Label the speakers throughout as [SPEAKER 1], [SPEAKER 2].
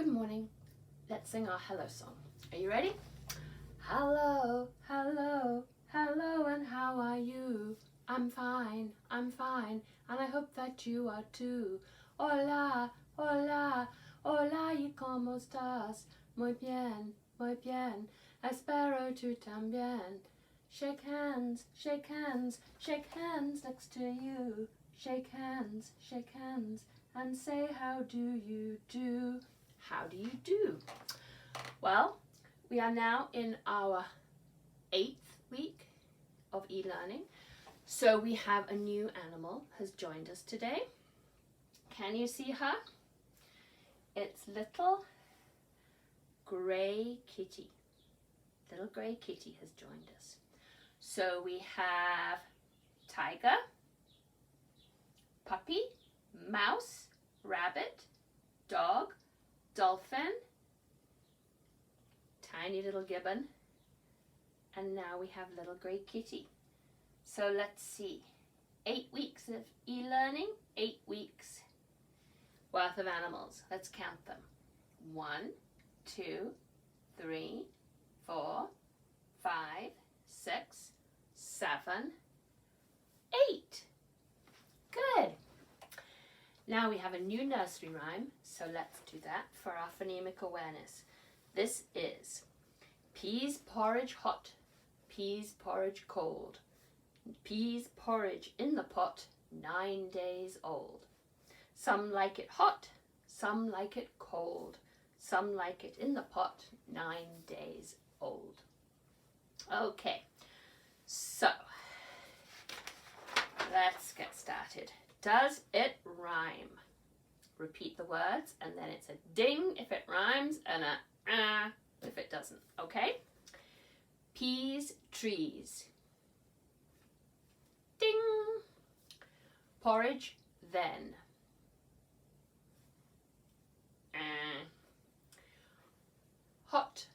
[SPEAKER 1] Good morning. Let's sing our hello song. Are you ready? Hello, hello, hello, and how are you? I'm fine, and I hope that you are too. Hola, hola, hola, ¿y cómo estás? Muy bien, espero tú también. Shake hands, shake hands, shake hands next to you. Shake hands, and say how do you do? How do you do? Well, we are now in our 8th week of e-learning. So we have a new animal has joined us today. Can you see her? It's little grey kitty. Little grey kitty has joined us. So we have tiger, puppy, mouse, rabbit, dog, dolphin, tiny little gibbon, and now we have little grey kitty. So let's see, 8 weeks of e-learning, 8 weeks worth of animals. Let's count them. 1, 2, 3, 4, 5, 6, 7, 8. Good. Now we have a new nursery rhyme, so let's do that for our phonemic awareness. This is peas porridge hot, peas porridge cold, peas porridge in the pot, 9 days old. Some like it hot, some like it cold, some like it in the pot, 9 days old. Okay, so let's get started. Does it rhyme? Repeat the words, and then it's a ding if it rhymes and a if it doesn't, okay? Peas, trees. Ding. Porridge, then. Hot,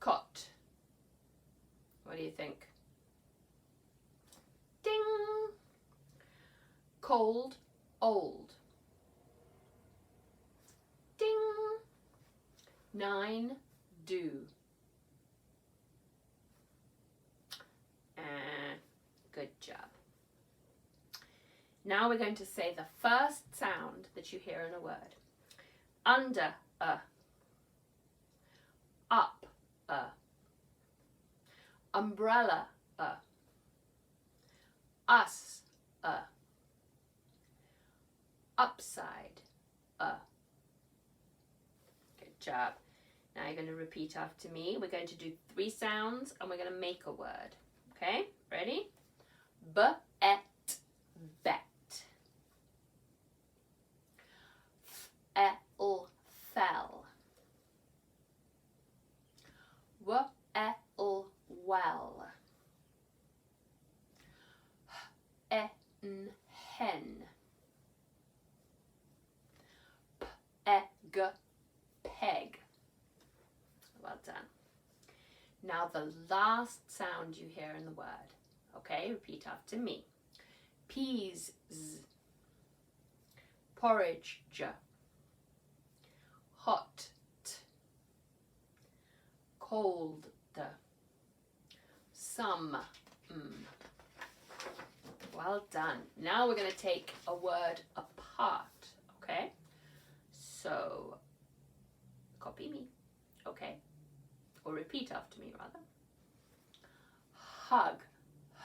[SPEAKER 1] cot. What do you think? Ding. Cold, old. Ding. 9, do. Good job. Now we're going to say the first sound that you hear in a word. Under a. Up a. Umbrella a. Us a. Upside a. Good job. Now you're going to repeat after me. We're going to do 3 sounds and we're going to make a word. Okay, ready? B-et, bet. F-e-l, fell. W-e-l, well. H-e-n, hen. P-e-g, peg. Well done. Now the last sound you hear in the word. Okay, repeat after me. Peas, z. Porridge, j. Hot, t. Cold, d. Some, m. Well done. Now we're going to take a word apart. Okay, so copy me. Okay, or repeat after me rather. Hug,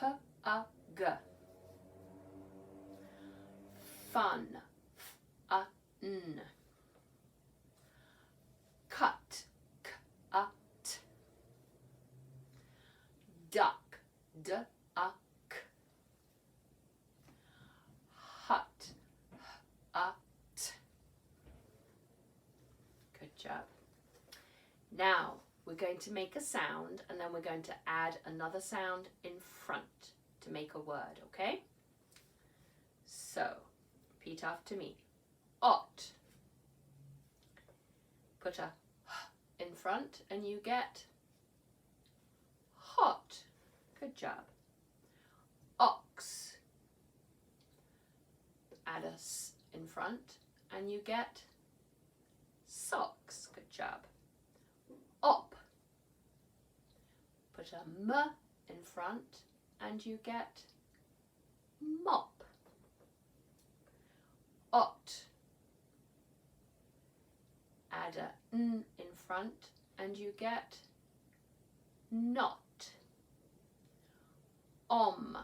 [SPEAKER 1] h-u-g. Fun, f-a-n. Cut, k-a-t. Duck, d-a-k. Hut, h-a-t. Good job. Now we're going to make a sound and then we're going to add another sound in front to make a word, okay? So, repeat after me. Ought. Put a h in front and you get hot. Good job. Ox. Add a s in front and you get socks. Good job. Op. Put a M in front and you get mop. Ot. Add a N in front and you get knot. Om.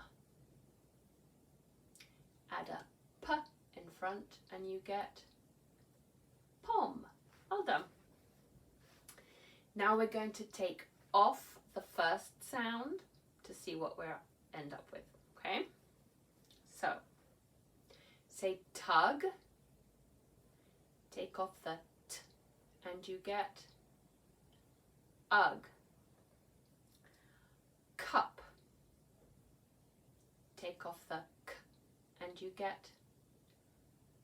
[SPEAKER 1] Add a P in front and you get pom. Well done. Now we're going to take off the first sound to see what we'll end up with, okay? So, say tug, take off the T and you get ugh. Cup, take off the K and you get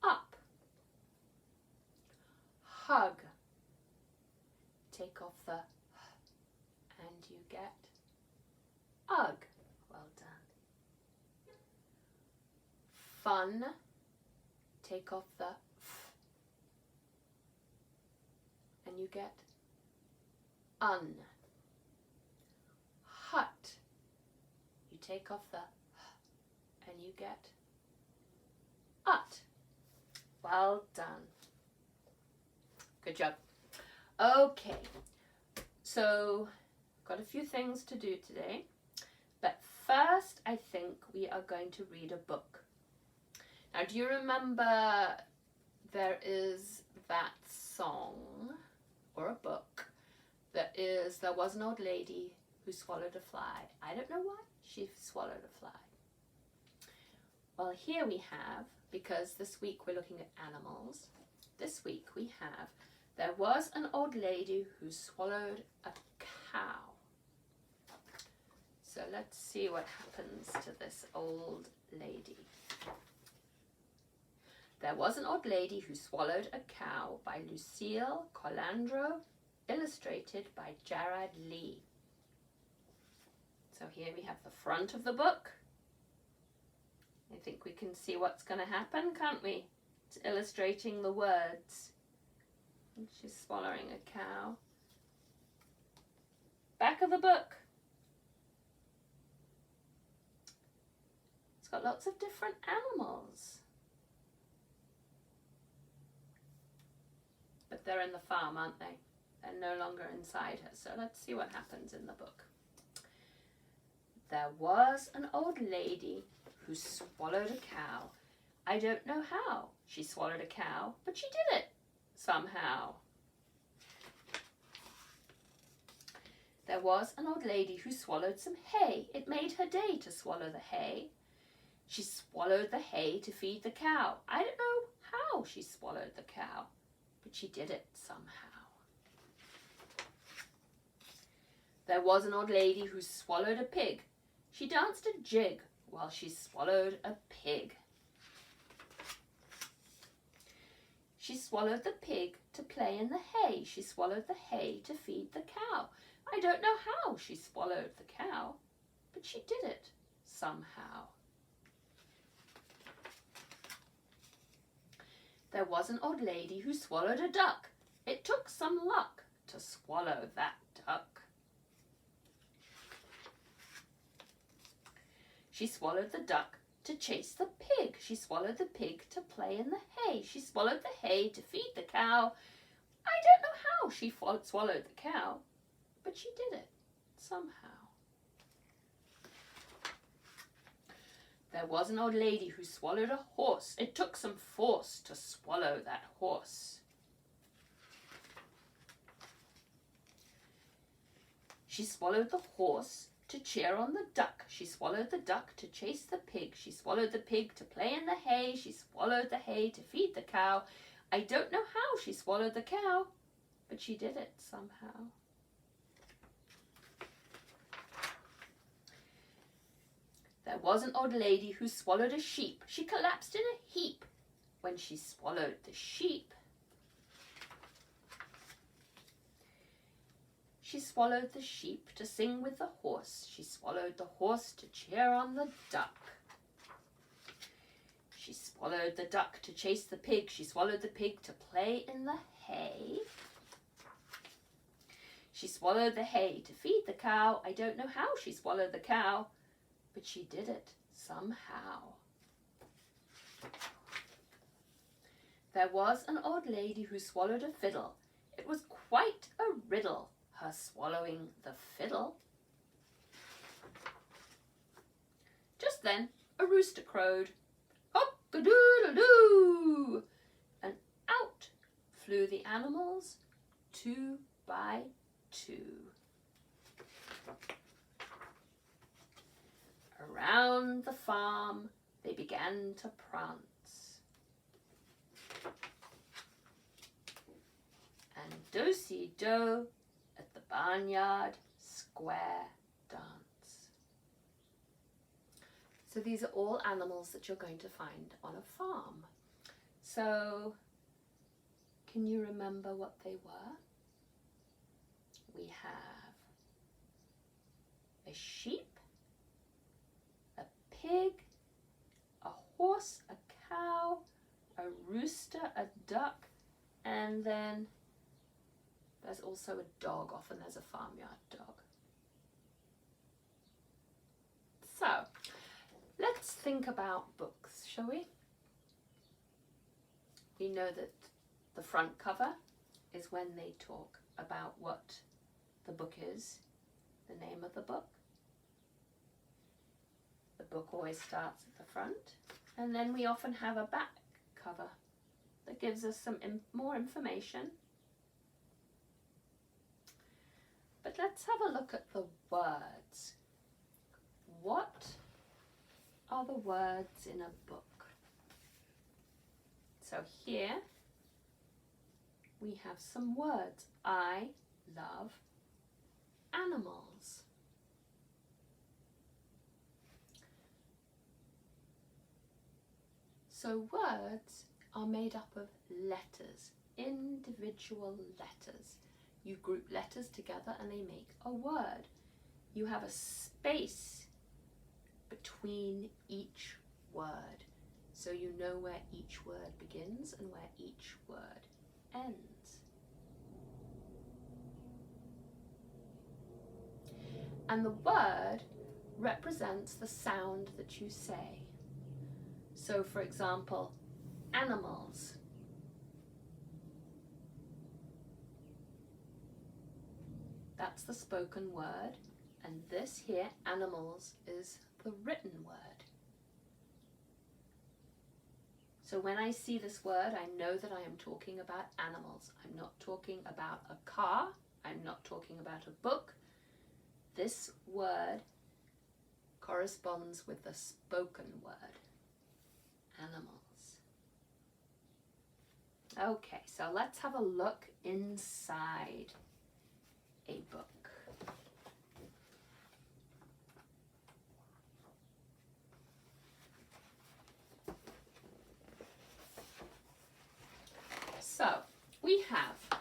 [SPEAKER 1] up. Hug, take off the H and you get ugh. Well done. Fun, take off the F and you get un. Hut, you take off the H and you get ut. Well done. Good job. Okay, so got a few things to do today, but first I think we are going to read a book. Now, do you remember there is that song or a book that is There Was an Old Lady Who Swallowed a Fly. I don't know why she swallowed a fly. Well, here we have, because this week we're looking at animals, this week we have There Was an Old Lady Who Swallowed a Cow. So let's see what happens to this old lady. There Was an Old Lady Who Swallowed a Cow by Lucille Colandro, illustrated by Jared Lee. So here we have the front of the book. I think we can see what's going to happen, can't we? It's illustrating the words. And she's swallowing a cow. Back of the book. It's got lots of different animals. But they're in the farm, aren't they? They're no longer inside her. So let's see what happens in the book. There was an old lady who swallowed a cow. I don't know how she swallowed a cow, but she did it somehow. There was an old lady who swallowed some hay. It made her day to swallow the hay. She swallowed the hay to feed the cow. I don't know how she swallowed the cow, but she did it somehow. There was an old lady who swallowed a pig. She danced a jig while she swallowed a pig. She swallowed the pig to play in the hay. She swallowed the hay to feed the cow. I don't know how she swallowed the cow, but she did it somehow. There was an old lady who swallowed a duck. It took some luck to swallow that duck. She swallowed the duck to chase the pig. She swallowed the pig to play in the hay. She swallowed the hay to feed the cow. I don't know how she swallowed the cow, but she did it somehow. There was an old lady who swallowed a horse. It took some force to swallow that horse. She swallowed the horse to cheer on the duck. She swallowed the duck to chase the pig. She swallowed the pig to play in the hay. She swallowed the hay to feed the cow. I don't know how she swallowed the cow, but she did it somehow. There was an old lady who swallowed a sheep. She collapsed in a heap when she swallowed the sheep. She swallowed the sheep to sing with the horse. She swallowed the horse to cheer on the duck. She swallowed the duck to chase the pig. She swallowed the pig to play in the hay. She swallowed the hay to feed the cow. I don't know how she swallowed the cow, but she did it somehow. There was an old lady who swallowed a fiddle. It was quite a riddle, her swallowing the fiddle. Just then a rooster crowed, "Cock-a-doodle-doo!" and out flew the animals 2 by 2. Around the farm they began to prance, and do-si-do at the barnyard square dance. So these are all animals that you're going to find on a farm. So can you remember what they were? We have a sheep, a pig, a horse, a cow, a rooster, a duck, and then there's also a dog. Often there's a farmyard dog. So let's think about books, shall we? We know that the front cover is when they talk about what the book is, the name of the book. The book always starts at the front, and then we often have a back cover that gives us some more information. But let's have a look at the words. What are the words in a book? So here we have some words. I love animals. So words are made up of letters, individual letters. You group letters together and they make a word. You have a space between each word, so you know where each word begins and where each word ends. And the word represents the sound that you say. So for example, animals. That's the spoken word, and this here, animals, is the written word. So when I see this word, I know that I am talking about animals. I'm not talking about a car. I'm not talking about a book. This word corresponds with the spoken word, animals. Okay, so let's have a look inside a book. So we have, it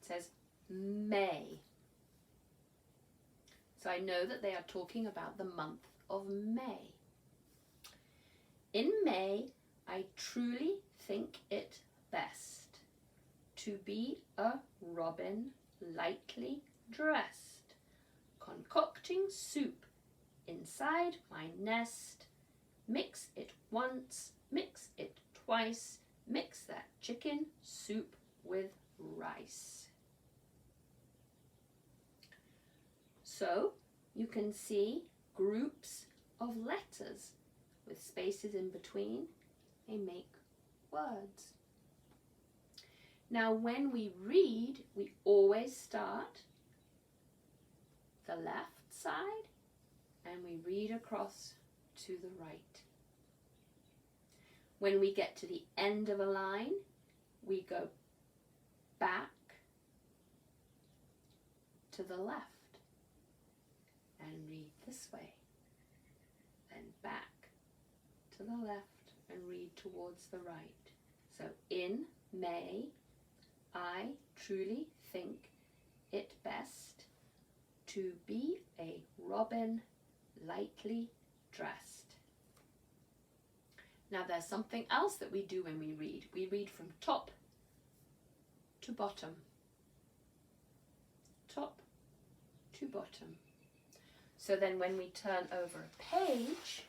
[SPEAKER 1] says May. So I know that they are talking about the month of May. In May, I truly think it best to be a robin lightly dressed, concocting soup inside my nest. Mix it once, mix it twice, mix that chicken soup with rice. So you can see groups of letters with spaces in between. They make words. Now when we read, we always start the left side and we read across to the right. When we get to the end of a line, we go back to the left and read this way, then back to the left and read towards the right. So in May, I truly think it best to be a robin lightly dressed. Now there's something else that we do when we read. We read from top to bottom. Top to bottom. So then when we turn over a page,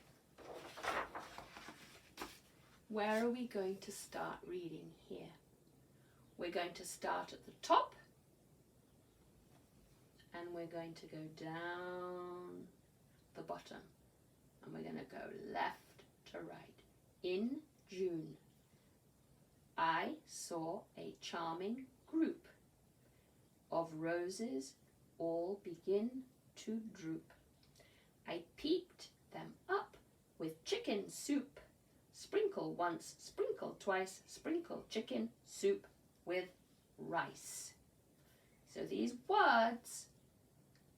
[SPEAKER 1] where are we going to start reading here? We're going to start at the top and we're going to go down the bottom and we're going to go left to right. In June, I saw a charming group of roses all begin to droop. I peeped them up with chicken soup. Sprinkle once, sprinkle twice, sprinkle chicken soup with rice. So these words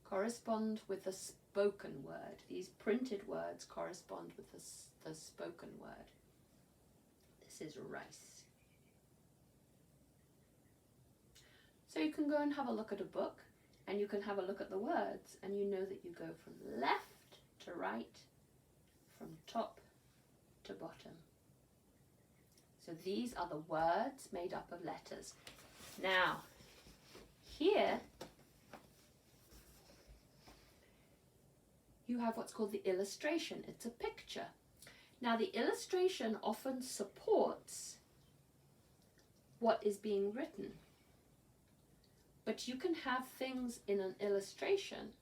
[SPEAKER 1] correspond with the spoken word. These printed words correspond with the spoken word. This is rice. So you can go and have a look at a book and you can have a look at the words and you know that you go from left to right, from top to bottom. So these are the words made up of letters. Now, here you have what's called the illustration. It's a picture. Now the illustration often supports what is being written. But you can have things in an illustration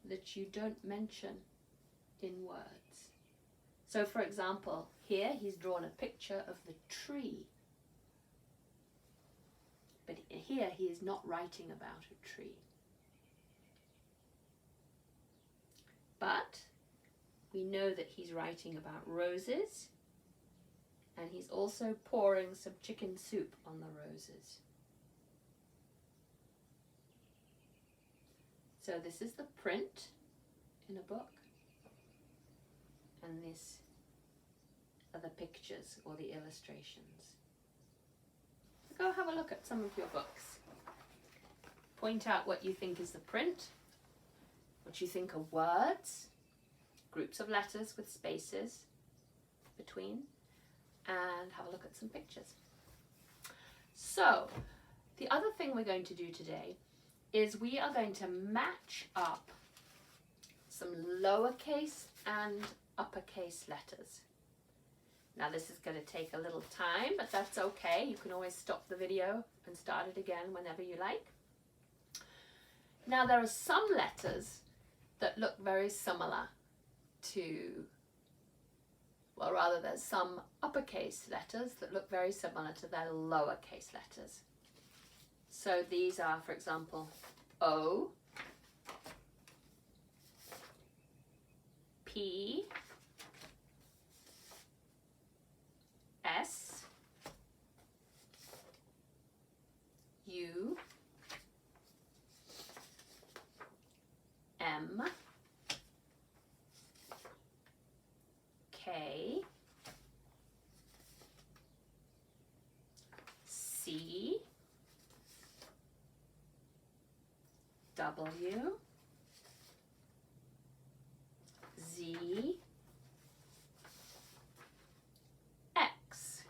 [SPEAKER 1] that you don't mention in words. So for example, here he's drawn a picture of the tree. But here he is not writing about a tree. But we know that he's writing about roses, and he's also pouring some chicken soup on the roses. So this is the print in a book, and this are the pictures or the illustrations. So go have a look at some of your books. Point out what you think is the print, what you think are words, groups of letters with spaces between, and have a look at some pictures. So the other thing we're going to do today is we are going to match up some lowercase and uppercase letters. Now this is going to take a little time, but that's okay. You can always stop the video and start it again whenever you like. Now there are some letters that look very similar to, well rather there's some uppercase letters that look very similar to their lowercase letters. So these are, for example, O, P, S, U, M, K, C, W, Z, X,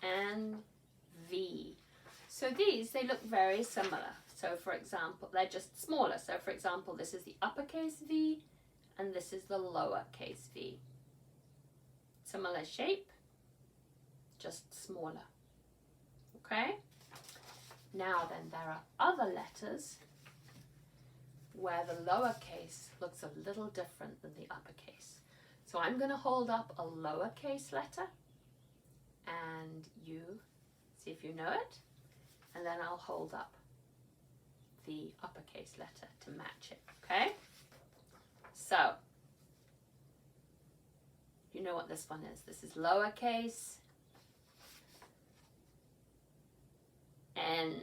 [SPEAKER 1] and V. So these, they look very similar. So for example, they're just smaller. So for example, this is the uppercase V and this is the lowercase v. Similar shape, just smaller. Okay? Now then, there are other letters where the lowercase looks a little different than the uppercase. So I'm going to hold up a lowercase letter and you see if you know it, and then I'll hold up the uppercase letter to match it, okay? So, you know what this one is. This is lowercase N.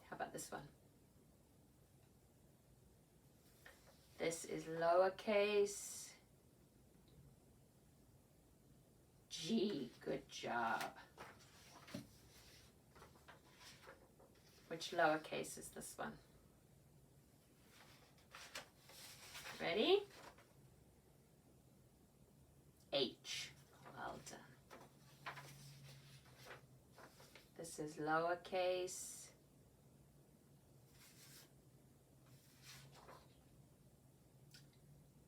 [SPEAKER 1] How about this one? This is lowercase G. Good job. Which lowercase is this one? Ready? H. Well done. This is lowercase.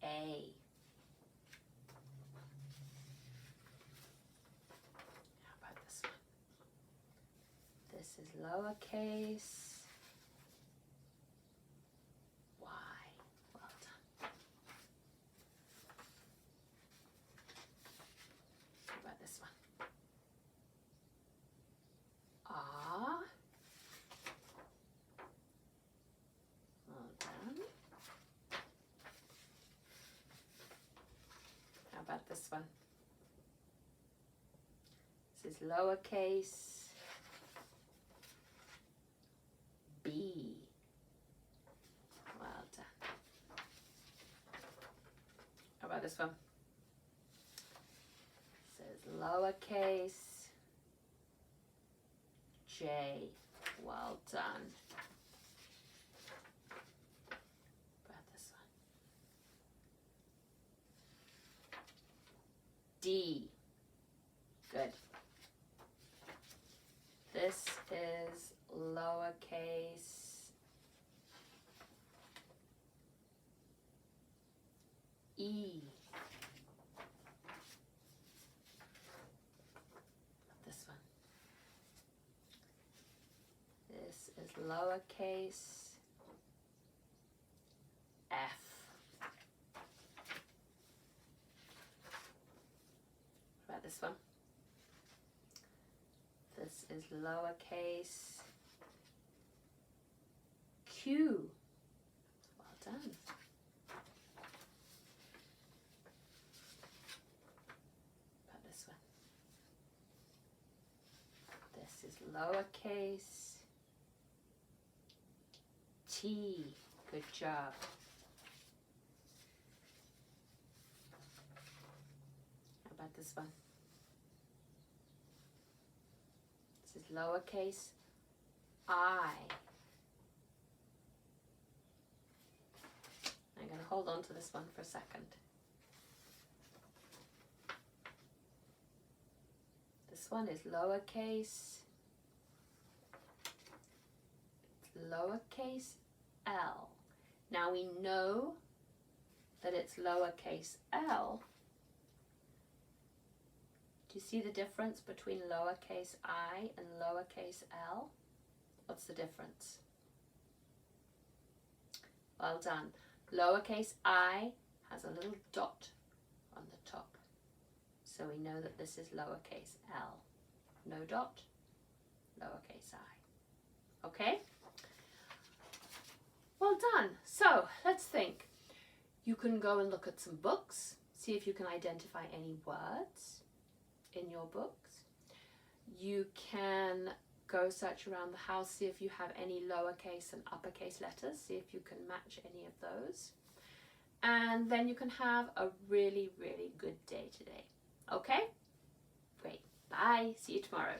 [SPEAKER 1] A. How about this one? This is lowercase. Y. Well done. How about this one? R. Well done. How about this one? This is lowercase. B. Well done. How about this one? This is lowercase. J. Well done. About this one. D. Good. This is lowercase e. This one. This is lowercase f. What about this one? This is lowercase Q. Well done. About this one. This is lowercase T. Good job. How about this one? This is lowercase I. I'm going to hold on to this one for a second. This one is lowercase l. Now we know that it's lowercase l. Do you see the difference between lowercase I and lowercase l? What's the difference? Well done. Lowercase I has a little dot on the top. So we know that this is lowercase l. No dot, lowercase I. Okay? Well done. So let's think. You can go and look at some books, see if you can identify any words in your books. You can go search around the house, see if you have any lowercase and uppercase letters, see if you can match any of those. And then you can have a really, really good day today. Okay? Great. Bye. See you tomorrow.